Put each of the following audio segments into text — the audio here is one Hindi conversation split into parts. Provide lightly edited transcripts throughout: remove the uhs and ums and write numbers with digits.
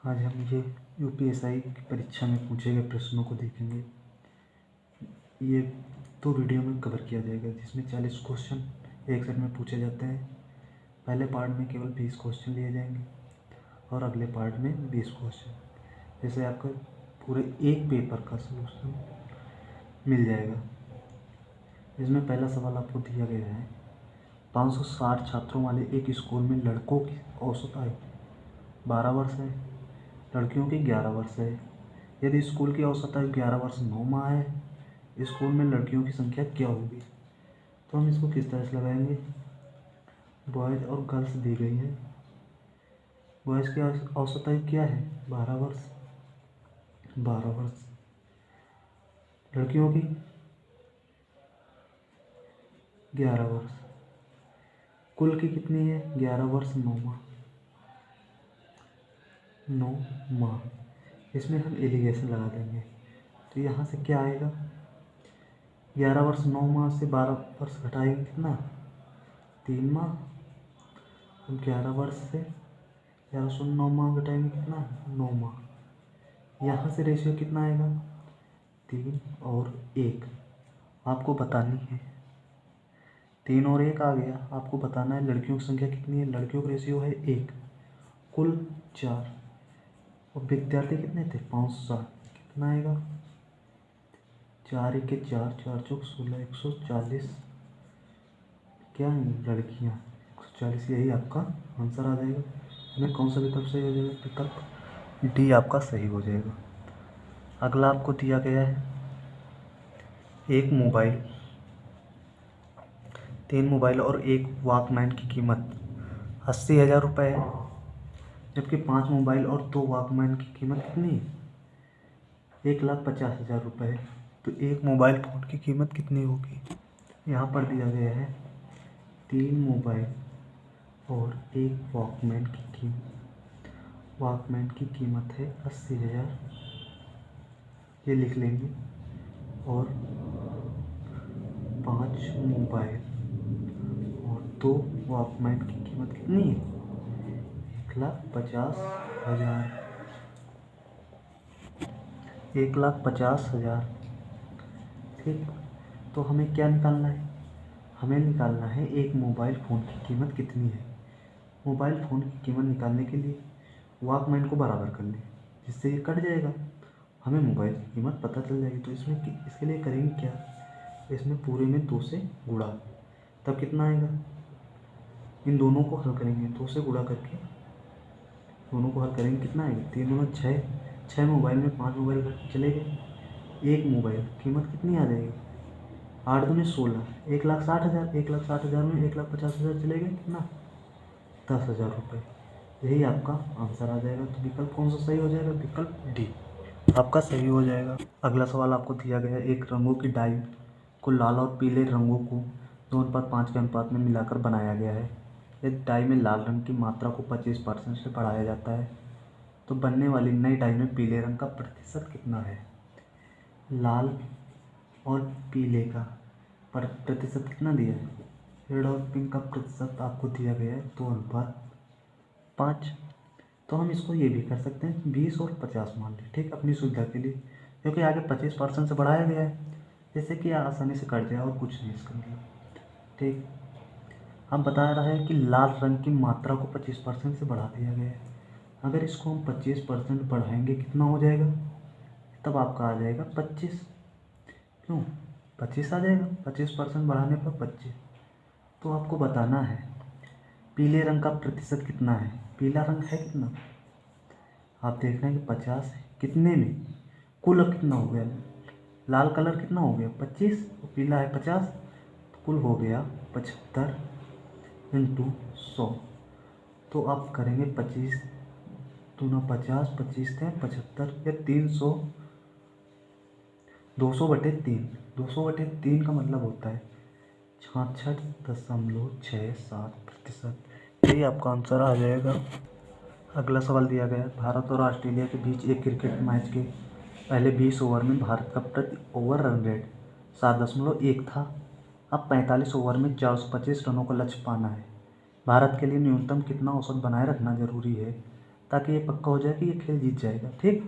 आज हम ये यूपीएसआई की परीक्षा में पूछे गए प्रश्नों को देखेंगे। ये 2 वीडियो में कवर किया जाएगा, जिसमें 40 क्वेश्चन एक सेट में पूछे जाते हैं। पहले पार्ट में केवल 20 क्वेश्चन लिए जाएंगे और अगले पार्ट में 20 क्वेश्चन। जैसे आपका पूरे एक पेपर का सलूशन मिल जाएगा। इसमें पहला सवाल आपको दिया गया है, 560 छात्रों वाले एक स्कूल में लड़कों की औसत आयु 12 वर्ष है, लड़कियों की 11 वर्ष है। यदि स्कूल की औसत आयु 11 वर्ष 9 माह है, स्कूल में लड़कियों की संख्या क्या होगी? तो हम इसको किस तरह से लगाएंगे? बॉयज़ और गर्ल्स दी गई है। बॉयज़ की औसत आयु क्या है? 12 वर्ष। लड़कियों की 11 वर्ष। कुल की कितनी है? 11 वर्ष 9 माह। इसमें हम एलिगेशन लगा देंगे। तो यहाँ से क्या आएगा? 11 वर्ष 9 माह से 12 वर्ष घटाएंगे कितना? 3 माह। 11 वर्ष से 9 माह घटाएंगे कितना? 9 माह। यहाँ से रेशियो कितना आएगा? 3 और 1 आपको बतानी है। 3 और 1 आ गया। आपको बताना है लड़कियों की संख्या कितनी है। लड़कियों का रेशियो है 1, कुल 4 और विद्यार्थी कितने थे? 560। कितना आएगा? 4 1 4 4 चौक 16, 140 क्या है? लड़कियाँ 140। यही आपका आंसर आ जाएगा। हमें कौन सा विकल्प सही हो जाएगा? विकल्प डी आपका सही हो जाएगा। अगला आपको दिया गया है, एक मोबाइल, 3 मोबाइल और एक वॉकमैन की कीमत 80,000 रुपये है, जबकि 5 मोबाइल और 2 वॉकमैन की कीमत कितनी है? 1,50,000 रुपये है। तो एक मोबाइल फ़ोन की कीमत कितनी होगी? यहाँ पर दिया गया है 3 मोबाइल और एक वॉकमैन की कीमत है 80,000, ये लिख लेंगे। और 5 मोबाइल और 2 वॉकमैन की कीमत कितनी है? 1,50,000। 1,50,000। ठीक, तो हमें क्या निकालना है? हमें निकालना है एक मोबाइल फ़ोन की कीमत कितनी है। मोबाइल फ़ोन की कीमत निकालने के लिए वॉकमैन को बराबर कर लें, जिससे ये कट जाएगा, हमें मोबाइल की कीमत पता चल जाएगी। तो इसके लिए करेंगे क्या? इसमें पूरे में 2 से गुणा, तब कितना आएगा? इन दोनों को हल करेंगे, 2 से गुणा करके दोनों को हल करेंगे, कितना आएगा? 3 दूना 6। 6 मोबाइल में 5 मोबाइल चले गए, एक मोबाइल कीमत कितनी आ जाएगी? 8 दूनी 16, 1,60,000। 1,60,000 में 1,50,000 चले गए, कितना? 10,000 रुपये। यही आपका आंसर आ जाएगा। तो विकल्प कौन सा सही हो जाएगा? विकल्प डी आपका सही हो जाएगा। अगला सवाल आपको दिया गया है, एक रंगों की डाई को लाल और पीले रंगों को 2:5 के अनुपात में मिलाकर बनाया गया है। यदि डाई में लाल रंग की मात्रा को 25% से बढ़ाया जाता है, तो बनने वाली नई डाई में पीले रंग का प्रतिशत कितना है? लाल और पीले का प्रतिशत कितना दिया है? रेड और पिंक का प्रतिशत आपको दिया गया है 2:5। तो हम इसको ये भी कर सकते हैं 20 और 50 मान लें, ठीक, अपनी सुविधा के लिए, क्योंकि आगे 25% से बढ़ाया गया है, जैसे कि आसानी से कट जाए और कुछ नहीं इसका मतलब। ठीक, हम बता रहा है कि लाल रंग की मात्रा को 25% से बढ़ा दिया गया है। अगर इसको हम 25% बढ़ाएंगे, कितना हो जाएगा? तब आपका आ जाएगा 25। क्यों 25 आ जाएगा? 25% बढ़ाने पर 25। तो आपको बताना है पीले रंग का प्रतिशत कितना है। पीला रंग है कितना? आप देख रहे हैं कि 50 है, कितने में? कुल कितना हो गया? लाल कलर कितना हो गया? 25 और पीला है 50, तो कुल हो गया 75 × 100। तो आप करेंगे 25 दूना 50, 25 × 75 या 300, 200/3। 200/3 का मतलब होता है 66.67%। यही आपका आंसर आ जाएगा। अगला सवाल दिया गया है, भारत और ऑस्ट्रेलिया के बीच एक क्रिकेट मैच के पहले 20 ओवर में भारत का प्रति ओवर रन रेट 7.1 था। अब 45 ओवर में 425 रनों का लक्ष्य पाना है। भारत के लिए न्यूनतम कितना औसत बनाए रखना जरूरी है? ताकि ये पक्का हो जाए कि ये खेल जीत जाएगा। ठीक,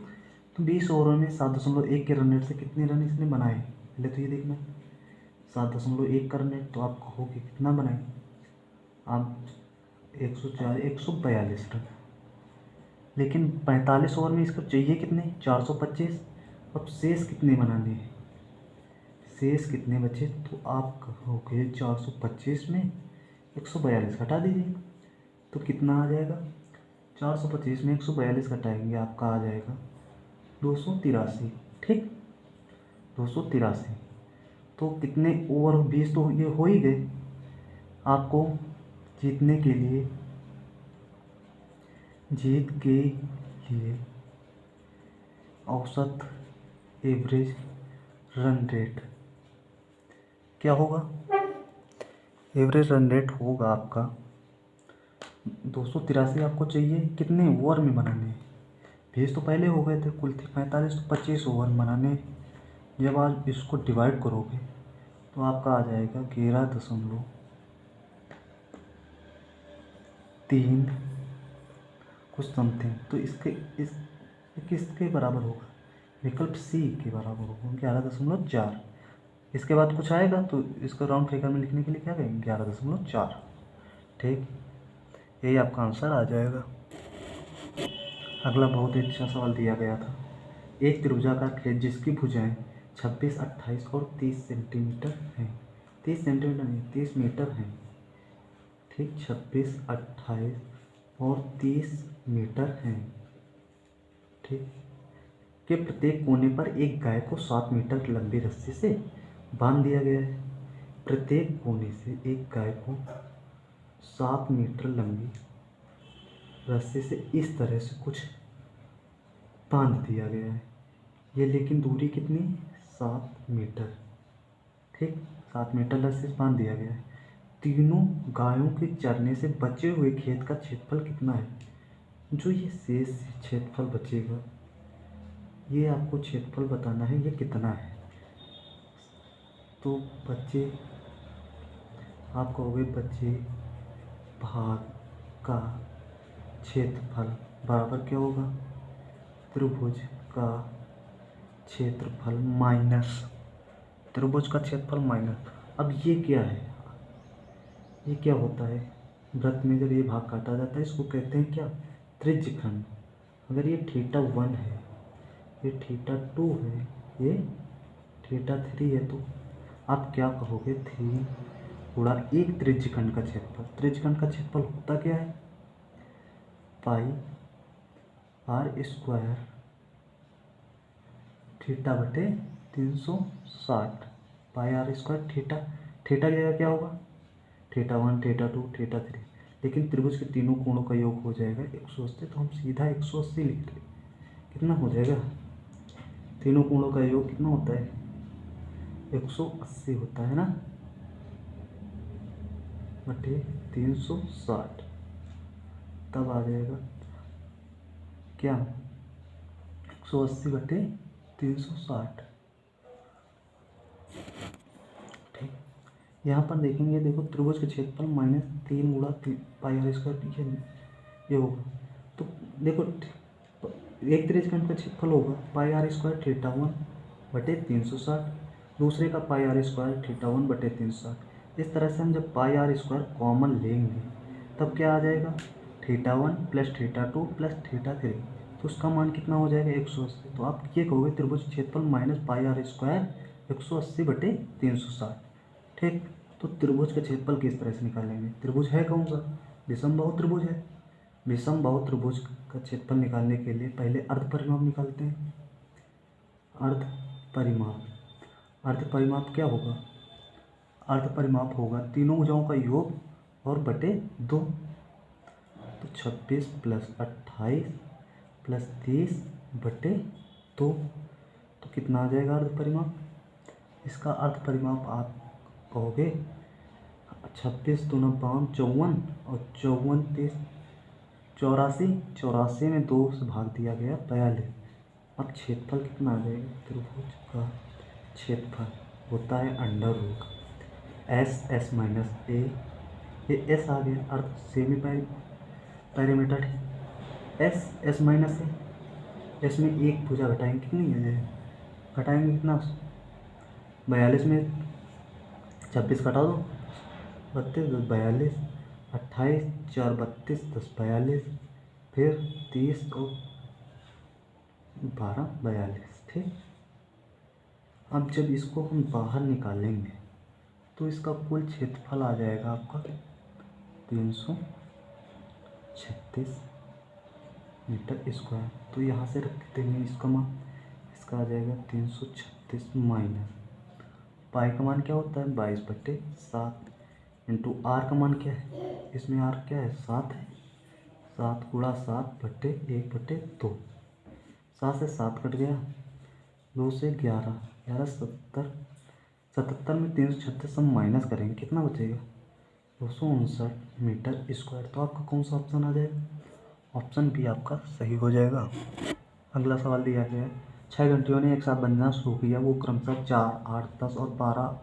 तो 20 ओवरों में 7.1 के रन रेट से कितने रन इसने बनाए, पहले तो ये देखना। 7.1 का रन रेट, तो आप कहोगे कितना बनाए आप, 104, 142 रन। लेकिन 45 ओवर में इसको चाहिए कितने, 425। अब शेष कितने बनाने हैं, शेष कितने बचे, तो आप कहोगे 425 में 142 घटा दीजिए, तो कितना आ जाएगा, 425 में 142 घटाएंगे आपका आ जाएगा 283। ठीक, 283। तो कितने ओवर, 20 तो ये हो ही गए। आपको जीतने के लिए, जीत के लिए औसत एवरेज रन रेट क्या होगा, एवरेज रन रेट होगा आपका 283। आपको चाहिए कितने ओवर में बनाने हैं, 20 तो पहले हो गए थे, कुल थे 45, तो 25 ओवर बनाने हैं। जब आप इसको डिवाइड करोगे तो आपका आ जाएगा 11.3 कुछ समथिंग। तो इस किसके बराबर होगा, विकल्प सी के बराबर होगा, 11.4। इसके बाद कुछ आएगा तो इसको राउंड फिगर में लिखने के लिए क्या करेंगे, 11.4। ठीक, यही आपका आंसर आ जाएगा। अगला बहुत ही अच्छा सवाल दिया गया था। एक त्रिभुजाकार खेत जिसकी भुजाएं 26, 28 और 30 सेंटीमीटर हैं, 30 सेंटीमीटर नहीं 30 मीटर हैं। ठीक, 26, 28 और 30 मीटर हैं। ठीक, के प्रत्येक कोने पर एक गाय को 7 मीटर लंबी रस्सी से बांध दिया गया है। प्रत्येक कोने से एक गाय को 7 मीटर लंबी रस्सी से इस तरह से कुछ बांध दिया गया है। ये लेकिन दूरी कितनी, 7 मीटर। ठीक, 7 मीटर रस्सी से बांध दिया गया है। तीनों गायों के चरने से बचे हुए खेत का क्षेत्रफल कितना है। जो ये शेष क्षेत्रफल बचेगा, ये आपको क्षेत्रफल बताना है ये कितना है। तो बच्चे, आप कहोगे बच्चे भाग का क्षेत्रफल बराबर क्या होगा, त्रिभुज का क्षेत्रफल माइनस त्रिभुज का क्षेत्रफल माइनस। अब ये क्या है, ये क्या होता है, वृत्त में जब ये भाग काटा जाता है इसको कहते हैं क्या, त्रिज्यखंड। अगर ये θ1 है, ये θ2 है, ये θ3 है, तो आप क्या कहोगे, 3 गुणा एक त्रिज्यखंड का क्षेत्रफल। त्रिज्यखंड का क्षेत्रफल होता क्या है, पाई r स्क्वायर थीटा बटे 360, पाई r स्क्वायर थीटा। थीटा की जगह क्या होगा, θ1, θ2, θ3। लेकिन त्रिभुज के तीनों कोणों का योग हो जाएगा 180, तो हम सीधा 180 लिख लें। कितना हो जाएगा, तीनों कोणों का योग कितना होता है, 180 होता है ना, बटे 360। तब आ जाएगा क्या, 180 बटे 360। ठीक, यहाँ पर देखेंगे, देखो त्रिभुज के क्षेत्रफल माइनस 3 गुणा पाई r स्क्वायर, ये होगा। तो देखो एक त्रिज्यखंड का क्षेत्रफल होगा पाई r स्क्वायर θ1 बटे 360, दूसरे का पाई r स्क्वायर θ1 बटे 360। इस तरह से हम जब पाई r स्क्वायर कॉमन लेंगे तब क्या आ जाएगा, θ1 प्लस θ2 प्लस θ3, तो उसका मान कितना हो जाएगा, 180। तो आप ये कहोगे त्रिभुज क्षेत्रफल माइनस पाई r स्क्वायर 180 बटे 360। ठीक, तो त्रिभुज का क्षेत्रफल किस तरह से निकालेंगे, त्रिभुज है कौन सा, विषमबाहु त्रिभुज है। विषमबाहु त्रिभुज का क्षेत्रफल निकालने के लिए पहले अर्ध परिमाप निकालते हैं। अर्ध परिमाप, अर्ध परिमाप क्या होगा, अर्ध परिमाप होगा तीनों भुजाओं का योग और बटे 2। तो 26 प्लस 28 प्लस 30 बटे 2, तो कितना आ जाएगा अर्ध परिमाप। इसका अर्ध परिमाप आप कहोगे 26 दूना 5 54 और 54 30 84, 84 में 2 से भाग दिया गया 42। अब क्षेत्रफल कितना आ जाएगा, त्रिभुज का क्षेत्रफल होता है अंडर रूट एस माइनस ए, ये एस आ गया, अर्थ सेमी पैरामीटर है, एस माइनस है, एस में एक भुजा घटाएंगे कितनी है, घटाएंगे कितना, 42 में 26 घटा दो, 32 10 42, 28 4 32 10 42, फिर 30 और 12 42। ठीक, अब जब इसको हम बाहर निकालेंगे तो इसका कुल क्षेत्रफल आ जाएगा आपका 336 मीटर स्क्वायर। तो यहाँ से रख देंगे इसका मान, इसका आ जाएगा 336 माइनस पाई का मान क्या होता है 22/7 इंटू आर का मान क्या है, इसमें आर क्या है 7 है, 7 गुणा 7/1/2, 7 से 7 कट गया, 2 से 11, 11 70, 77 में 336 हम माइनस करेंगे कितना बचेगा 259 मीटर स्क्वायर। तो आपका कौन सा ऑप्शन आ जाएगा, ऑप्शन बी आपका सही हो जाएगा। अगला सवाल दिया गया है 6 घंटियों ने एक साथ बजना शुरू किया, वो क्रमशः 4 8 10 और 12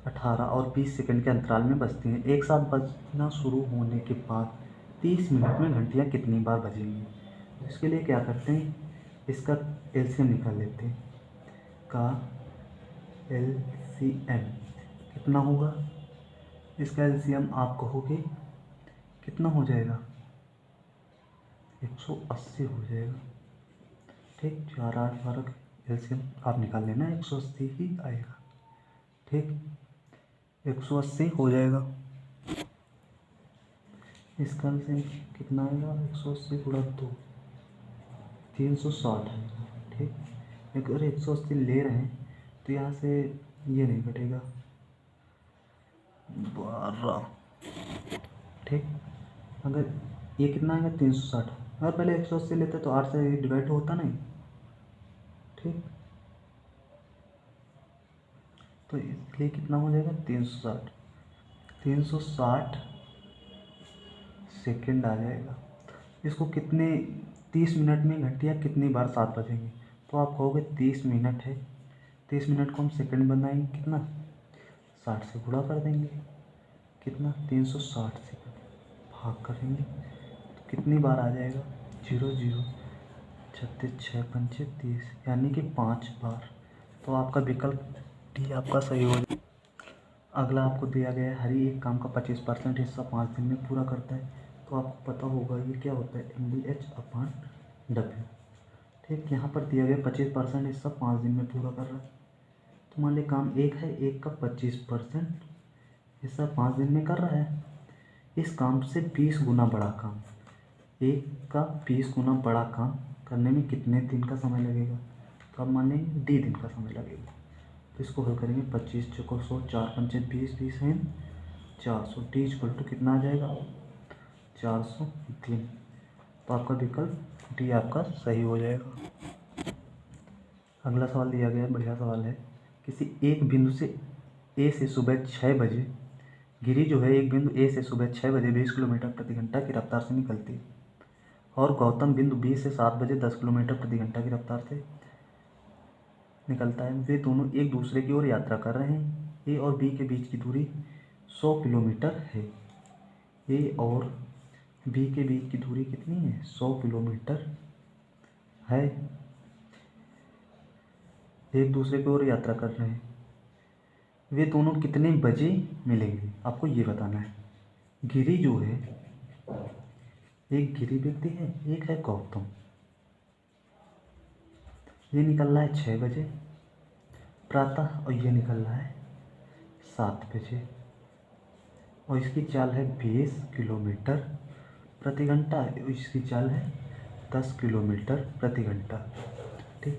18 और 20 सेकंड के अंतराल में बजती हैं। एक साथ बजना शुरू होने के बाद 30 मिनट में घंटियाँ कितनी बार बजेंगी। इसके लिए क्या करते हैं, इसका एलसीएम निकाल लेते हैं, का एलसीएम कितना होगा, इसका एलसीएम आप कहोगे कितना हो जाएगा 180 हो जाएगा। ठीक, 4 8 12 एलसीएम आप निकाल लेना 180 ही आएगा। ठीक, 180 हो जाएगा, इसका एलसीएम कितना आएगा 180 गुणा 2 360 आएगा। ठीक, अगर 180 ले रहे हैं तो यहाँ से ये नहीं घटेगा 12। ठीक, अगर ये कितना आएगा 360, अगर पहले 180 लेते तो 8 से डिवाइड होता नहीं। ठीक, तो इसलिए कितना हो जाएगा 360, 360 सेकेंड आ जाएगा। इसको कितने 30 मिनट में घंटियाँ कितनी बार 7 बजेंगी, तो आप कहोगे 30 मिनट है, 30 मिनट को हम सेकंड बनाएंगे कितना 60 से गुणा कर देंगे, कितना 360 सेकंड भाग करेंगे तो कितनी बार आ जाएगा 0 0 36 6 5 30 यानी कि 5 बार। तो आपका विकल्प डी आपका सही हो जाएगा। अगला आपको दिया गया है हर एक काम का 25% हिस्सा 5 दिन में पूरा करता है। तो आपको पता होगा ये क्या होता है MDH/W। ठीक, यहाँ पर दिया गया 25% हिस्सा 5 दिन में पूरा कर रहा है। तो मान ली काम एक है, एक का 25% हिस्सा 5 दिन में कर रहा है। इस काम से 20 गुना बड़ा काम, एक का 20 गुना बड़ा काम करने में कितने दिन का समय लगेगा। तो अब मान लेंगे डी दिन का समय लगेगा। तो इसको हल करेंगे 25 चौको 100 4 पंचे 20 20 है 400, डी इक्वल टू कितना आ जाएगा 400 दिन। तो आपका विकल्प डी आपका सही हो जाएगा। अगला सवाल दिया गया है, बढ़िया सवाल है। किसी एक बिंदु से ए से सुबह 6 बजे गिरी जो है, एक बिंदु ए से सुबह 6 बजे 20 किलोमीटर प्रति घंटा की रफ्तार से निकलती है और गौतम बिंदु बी से 7 बजे 10 किलोमीटर प्रति घंटा की रफ्तार से निकलता है। वे दोनों एक दूसरे की ओर यात्रा कर रहे हैं। ए और बी के बीच की दूरी 100 किलोमीटर है। ए और बी के बीच की दूरी कितनी है 100 किलोमीटर है। एक दूसरे की ओर यात्रा कर रहे हैं, वे दोनों कितने बजे मिलेंगे आपको ये बताना है। गिरी जो है, एक गिरी व्यक्ति है, एक है गौतम। ये निकल रहा है 6 बजे प्रातः और ये निकल रहा है 7 बजे और इसकी चाल है 20 किलोमीटर प्रति घंटा, इसकी चाल है 10 किलोमीटर प्रति घंटा। ठीक,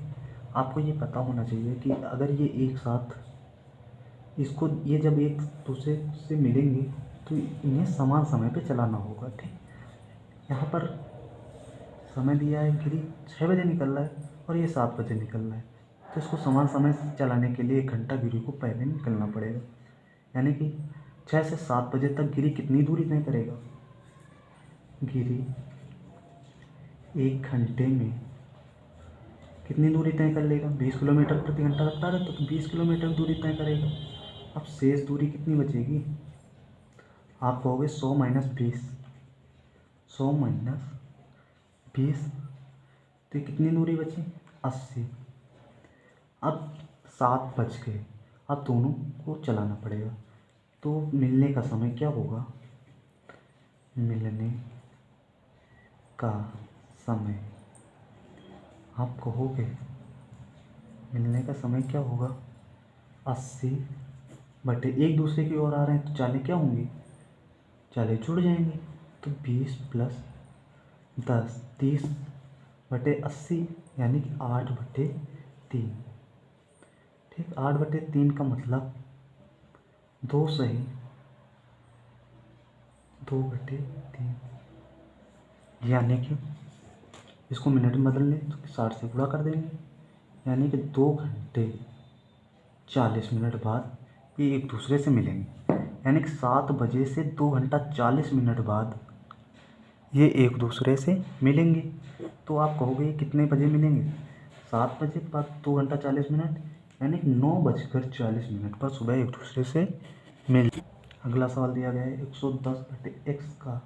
आपको ये पता होना चाहिए कि अगर ये एक साथ इसको ये जब एक दूसरे से मिलेंगे तो इन्हें समान समय पे चलाना होगा। ठीक, यहाँ पर समय दिया है गिरी 6 बजे निकल रहा है और ये 7 बजे निकल रहा है, तो इसको समान समय से चलाने के लिए 1 घंटा गिरी को पहले निकलना पड़ेगा। यानी कि 6 से 7 बजे तक गिरी कितनी दूरी तय करेगा, गिरी 1 घंटे में कितनी दूरी तय कर लेगा, 20 किलोमीटर प्रति घंटा रफ्तार है तो 20 किलोमीटर दूरी तय करेगा। अब शेष दूरी कितनी बचेगी, आप कहोगे 100 - 20, 100 - 20, तो कितनी दूरी बची? 80। अब 7 बज गए, अब दोनों को चलाना पड़ेगा। तो मिलने का समय क्या होगा? मिलने का समय आप कहोगे मिलने का समय क्या होगा? 80 बटे एक दूसरे की ओर आ रहे हैं तो चालें क्या होंगी? चालें जुड़ जाएंगी। तो 20 प्लस 10, 30 बटे 80 यानी कि 8/3। ठीक, 8/3 का मतलब 2 सही 2/3, यानी कि इसको मिनट में बदल लें तो 60 से गुणा कर देंगे, यानी कि 2 घंटे 40 मिनट बाद ये एक दूसरे से मिलेंगे। यानी कि 7 बजे से 2 घंटा 40 मिनट बाद ये एक दूसरे से मिलेंगे। तो आप कहोगे ये कितने बजे मिलेंगे? 7 बजे के बाद 2 घंटा 40 मिनट, यानी कि 9:40 पर सुबह एक दूसरे से मिल। अगला सवाल दिया गया है 110/x का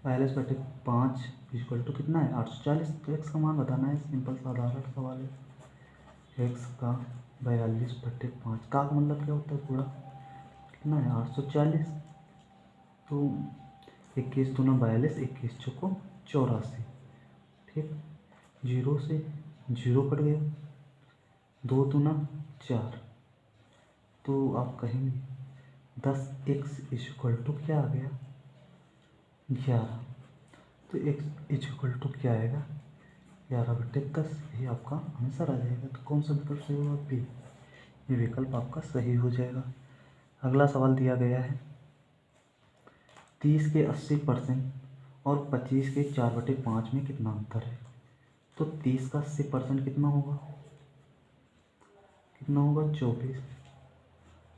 42/5 इक्वल टू कितना है? 840। तो x का मान बताना है, सिंपल साधारण सवाल है। x का 42/5 का मतलब क्या होता है? पूरा कितना है? 840। तो 21 दूना 42, 21 चौको 84। ठीक, 0 से 0 कट गया, 2 दूना 4। तो आप कहेंगे 10x इक्वल टू क्या आ गया? 11। तो x इक्वल टू क्या आएगा? 11/10। यही आपका आंसर आ जाएगा। तो कौन सा विकल्प सही होगा? बी, ये विकल्प आपका सही हो जाएगा। अगला सवाल दिया गया है 30 के 80% और 25 के 4/5 में कितना अंतर है? तो 30 का 80% कितना होगा? 24।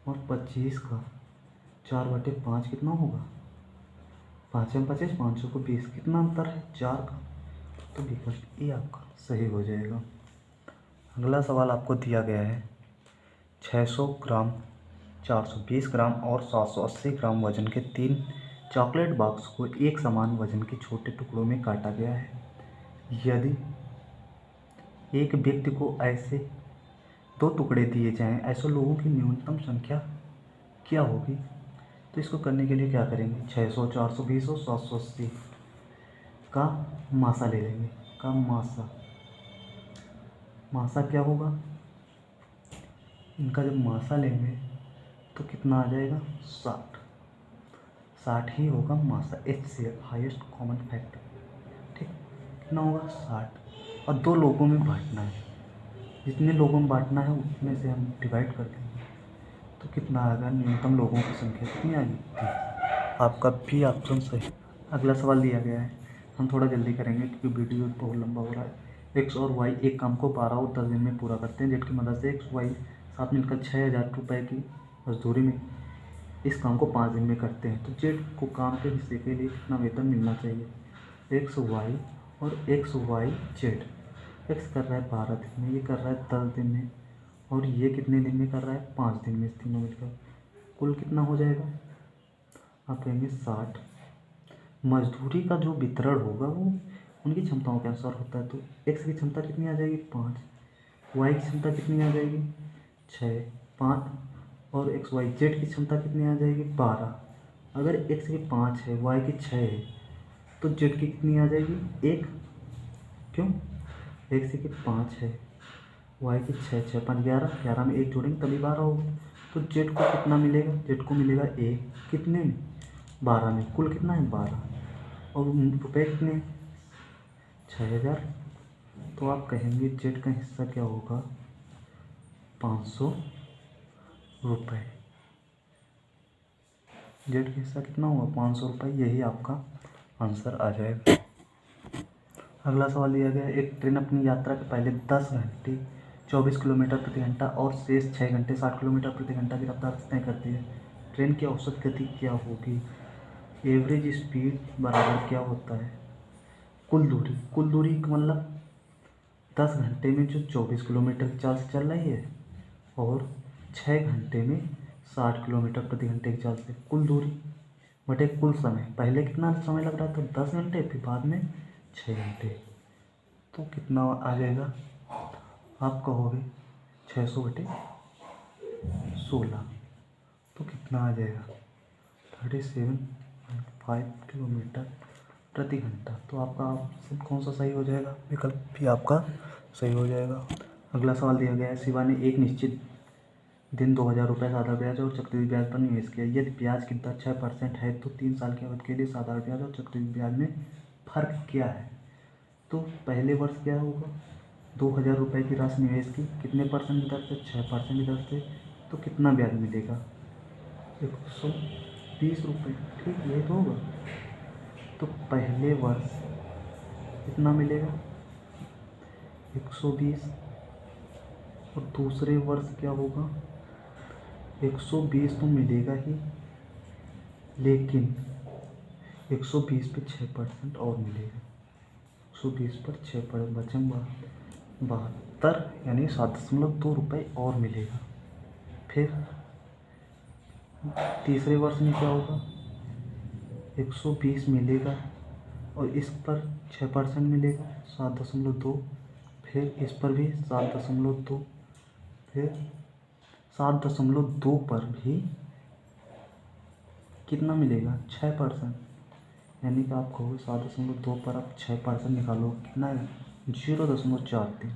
और 25 का 4/5 कितना होगा? 5 में 25, 500 को 20, कितना अंतर है? 4 का। तो विकल्प ए आपका सही हो जाएगा। अगला सवाल आपको दिया गया है 600 ग्राम, 420 ग्राम और 780 ग्राम वजन के 3 चॉकलेट बॉक्स को एक समान वजन के छोटे टुकड़ों में काटा गया है। यदि एक व्यक्ति को ऐसे 2 टुकड़े दिए जाएं, ऐसे लोगों की न्यूनतम संख्या क्या होगी? तो इसको करने के लिए क्या करेंगे? 600, 420 और 780 का मासा ले लेंगे। का मासा क्या होगा? इनका जब मासा लेंगे तो कितना आ जाएगा? 60 ही होगा मासा। HCF highest common factor. ठीक, कितना होगा? 60। और 2 लोगों में बांटना है, जितने लोगों में बांटना है उतने से हम डिवाइड कर देंगे। तो कितना आएगा? न्यूनतम लोगों की संख्या कितनी आ गई? आपका भी ऑप्शन सही। अगला सवाल दिया गया है, हम थोड़ा जल्दी करेंगे क्योंकि वीडियो बहुत लंबा हो रहा है। एक्स और वाई एक काम को 12 और 10 दिन में पूरा करते हैं, जिसकी मदद से एक्स वाई साथ मिलकर 6000 रुपये की मजदूरी में इस काम को 5 दिन में करते हैं। तो जेड को काम के हिस्से के लिए कितना वेतन मिलना चाहिए? एक्स वाई और एक्स वाई जेड। एक्स कर रहा है 12 दिन में, ये कर रहा है 10 दिन में, और ये कितने दिन में कर रहा है? 5 दिन में। इस तीनों मिलकर कुल कितना हो जाएगा? आप कहेंगे 60। मजदूरी का जो वितरण होगा वो उनकी क्षमताओं के अनुसार होता है। तो एक्स की क्षमता कितनी आ जाएगी? 5। वाई की क्षमता कितनी आ जाएगी? 6, 5। और एक्स वाई जेड की क्षमता कितनी आ जाएगी? 12। अगर एक्स की 5 है, वाई की 6 है, तो जेड की कितनी आ जाएगी? 1। क्यों? एक्स की 5 है, वाई की 6, 6 5 11, 11 में 1 जोड़ेंगे तभी 12 होगा। तो जेड को कितना मिलेगा? जेड को मिलेगा 1। कितने में? 12 में। कुल कितना है? 12। और रुपये कितने? 6000। तो आप कहेंगे जेड का हिस्सा क्या होगा? 500 रुपये। जेड का हिस्सा कितना होगा? 500 रुपये। यही आपका आंसर आ जाएगा। अगला सवाल दिया गया है, एक ट्रेन अपनी यात्रा के पहले 10 घंटे 24 किलोमीटर प्रति घंटा और शेष 6 घंटे 60 किलोमीटर प्रति घंटा की रफ्तार से तय करती है। ट्रेन की औसत गति क्या होगी? एवरेज स्पीड बराबर क्या होता है? कुल दूरी। कुल दूरी का मतलब 10 घंटे में जो 24 किलोमीटर की चाल से चल रही है और 6 घंटे में 60 किलोमीटर प्रति घंटे की चाल से, कुल दूरी बटे कुल समय। पहले कितना समय लग रहा था? 10 घंटे, फिर बाद में 6 घंटे। तो कितना आ जाएगा, आप कहोगे 600/16, तो कितना आ जाएगा 37.5 किलोमीटर प्रति घंटा। तो आपका ऑप्शन कौन सा सही हो जाएगा, विकल्प भी आपका सही हो जाएगा। अगला सवाल दिया गया है, शिवा ने एक निश्चित दिन 2,000 रुपये साधारण ब्याज और चक्रवृद्धि ब्याज पर निवेश किया। यदि ब्याज की दर 6% है तो 3 साल की अवधि के लिए साधारण ब्याज और चक्रवृद्धि ब्याज में फर्क क्या है। तो पहले वर्ष क्या होगा, 2,000 रुपये की राशि निवेश की, कितने परसेंट की दर से, 6% की दर से, तो कितना ब्याज मिलेगा, 120 रुपये। ठीक, यही तो होगा। तो पहले वर्ष कितना मिलेगा, 120, और दूसरे वर्ष क्या होगा, 120 तो मिलेगा ही, लेकिन 120 पे 6% और मिलेगा। 120 पर 6% बचेंगे 72, यानी 7.2 रुपये और मिलेगा। फिर तीसरे वर्ष में क्या होगा, 120 मिलेगा और इस पर 6% मिलेगा 7.2, फिर इस पर भी 7.2, फिर 7.2 पर भी कितना मिलेगा, 6%, यानी कि आप कहोगे 7.2 पर आप 6% निकालो, कितना है, 0.43,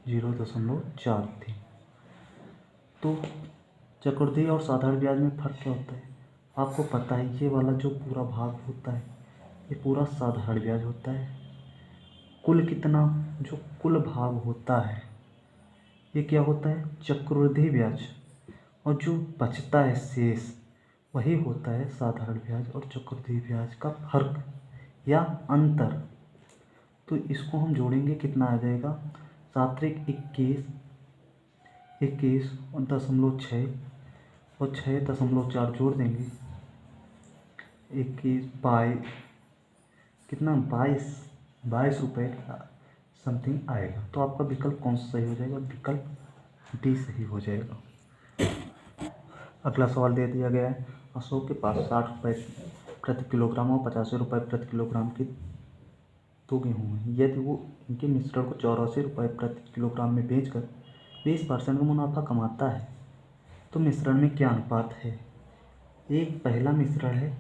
0.43। तो चक्रवृद्धि और साधारण ब्याज में फ़र्क क्या होता है, आपको पता है ये वाला जो पूरा भाग होता है ये पूरा साधारण ब्याज होता है। कुल कितना, जो कुल भाग होता है ये क्या होता है, चक्रवृद्धि ब्याज, और जो बचता है शेष वही होता है साधारण ब्याज और चक्रवृद्धि ब्याज का फर्क या अंतर। तो इसको हम जोड़ेंगे, कितना आ जाएगा, 7×21 और 6.4 जोड़ देंगे, 22 कितना, 22 रुपये समथिंग आएगा। तो आपका विकल्प कौन सा सही हो जाएगा, विकल्प डी सही हो जाएगा। अगला सवाल दे दिया गया है, अशोक के पास 60 रुपये प्रति किलोग्राम और 85 रुपये प्रति किलोग्राम की दो गेहूँ हैं। यदि वो इनके मिश्रण को 84 रुपये प्रति किलोग्राम में बेचकर 20% का मुनाफा कमाता है तो मिश्रण में क्या अनुपात है। एक पहला मिश्रण है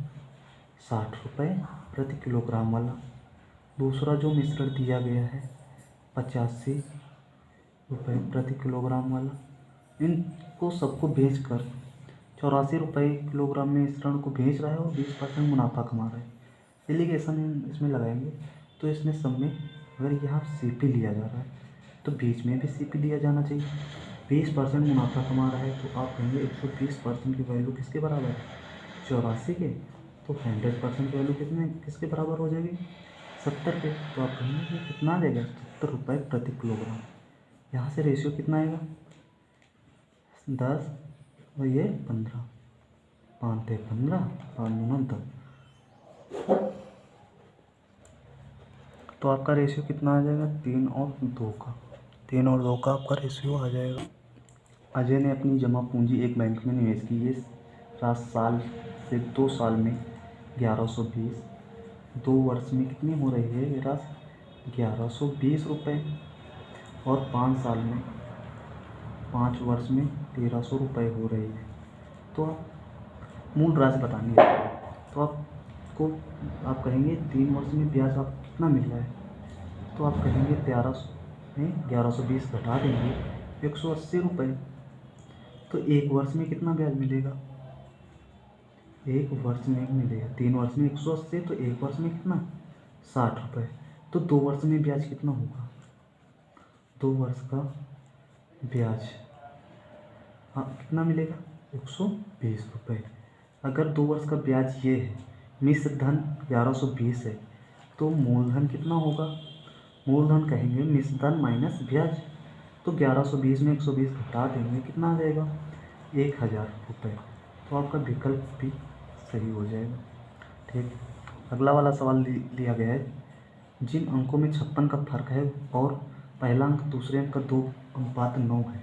60 रुपये प्रति किलोग्राम वाला, दूसरा जो मिश्रण दिया गया है 85 रुपये प्रति किलोग्राम वाला। इनको सबको बेचकर 84 रुपये किलोग्राम में मिश्रण को बेच रहा है और 20% मुनाफा कमा रहा है। एलिगेशन इसमें लगाएंगे तो इसमें सब में अगर यहाँ सीपी लिया जा रहा है तो बीच में भी सीपी लिया जाना चाहिए। 20% मुनाफा कमा रहा है तो आप कहेंगे 120% की वैल्यू किसके बराबर है, 84 के, तो 100% वैल्यू किसके बराबर हो जाएगी, 70 के। तो आप कहेंगे ये कितना आ जाएगा, 70 रुपये प्रति किलोग्राम। यहाँ से रेशियो कितना आएगा, 10 और ये 15, 5 × 15, 5 × 10, तो आपका रेशियो कितना आ जाएगा, 3 और 2 का, 3 और 2 का आपका रेशियो आ जाएगा। अजय ने अपनी जमा पूंजी एक बैंक में निवेश की। ये राशि साल से 2 साल में 1120, 2 वर्ष में कितनी हो रही है ये राशि, 1120 रुपये, और 5 साल में, 5 वर्ष में 1300 रुपये हो रही है। तो आप मूल राशि बतानी है, तो आप कहेंगे 3 वर्ष में ब्याज आप कितना मिल रहा है, तो आप कहेंगे 1300 में 1120 घटा देंगे 180 रुपये, तो 1 वर्ष में कितना ब्याज मिलेगा, 1 वर्ष में मिलेगा, 3 वर्ष में 180, तो 1 वर्ष में कितना, 60 रुपये। तो 2 वर्ष में ब्याज कितना होगा, 2 वर्ष का ब्याज कितना मिलेगा, 120 रुपये। अगर 2 वर्ष का ब्याज ये है, मिश्र धन 1120 है, तो मूलधन कितना होगा, मूलधन कहेंगे मिश्र धन माइनस ब्याज, तो 1120 में 120 घटा देंगे, कितना आ जाएगा, 1000 रुपये। तो आपका विकल्प भी सही हो जाएगा। ठीक, अगला वाला सवाल लिया गया है, जिन अंकों में 56 का फर्क है और पहला अंक दूसरे अंक का 2:9 है,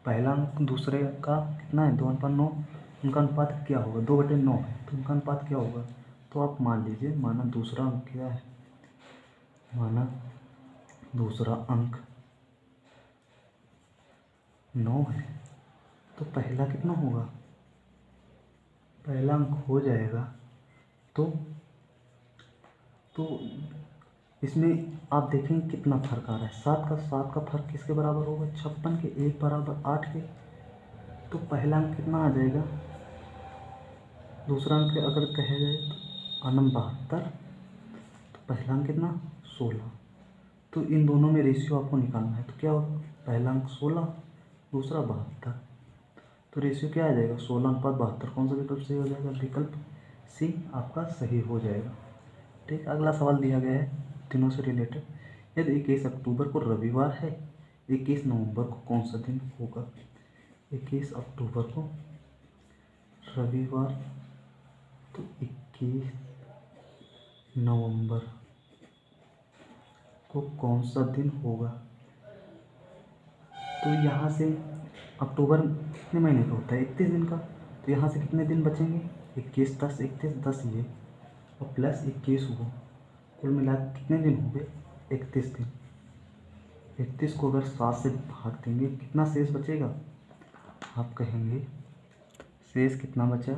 पहला अंक दूसरे का कितना है, 2:9, उनका अनुपात क्या होगा, 2/9 है, तो उनका अनुपात क्या होगा। तो आप मान लीजिए, माना दूसरा अंक क्या है, माना दूसरा अंक 9 है, तो पहला कितना होगा? पहला अंक हो जाएगा तो इसमें आप देखेंगे कितना फर्क आ रहा है। 7 का फर्क किसके बराबर होगा? 56 के। 1 बराबर 8 के। तो पहला अंक कितना आ जाएगा? दूसरा अंक अगर कहे जाए तो अनम 72, तो पहला अंक कितना? 16। तो इन दोनों में रेशियो आपको निकालना है, तो क्या होगा? पहला अंक 16, दूसरा 72, तो रेशियो क्या आ जाएगा? 16:72। कौन सा विकल्प सही हो जाएगा? विकल्प सी आपका सही हो जाएगा। ठीक, अगला सवाल दिया गया है दिनों से रिलेटेड। यदि 21 अक्टूबर को रविवार है, 21 नवंबर को कौन सा दिन होगा? 21 अक्टूबर को रविवार, तो 21 नवंबर को कौन सा दिन होगा? तो यहाँ से अक्टूबर कितने महीने का होता है? 31 दिन का। तो यहाँ से कितने दिन बचेंगे? 21 10 31 10 ये और प्लस 21 वो, कुल मिला के कितने दिन हो गए? 31 दिन। 31 को अगर 7 से भाग देंगे कितना शेष बचेगा? आप कहेंगे शेष कितना बचा?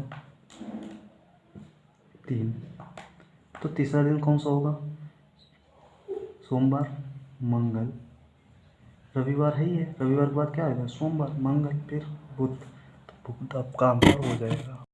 3। तो तीसरा दिन कौन सा होगा? सोमवार, मंगल, रविवार है ही है, रविवार के बाद क्या आएगा? सोमवार, मंगल, फिर बुध। तो बुध आपका आंसर हो जाएगा।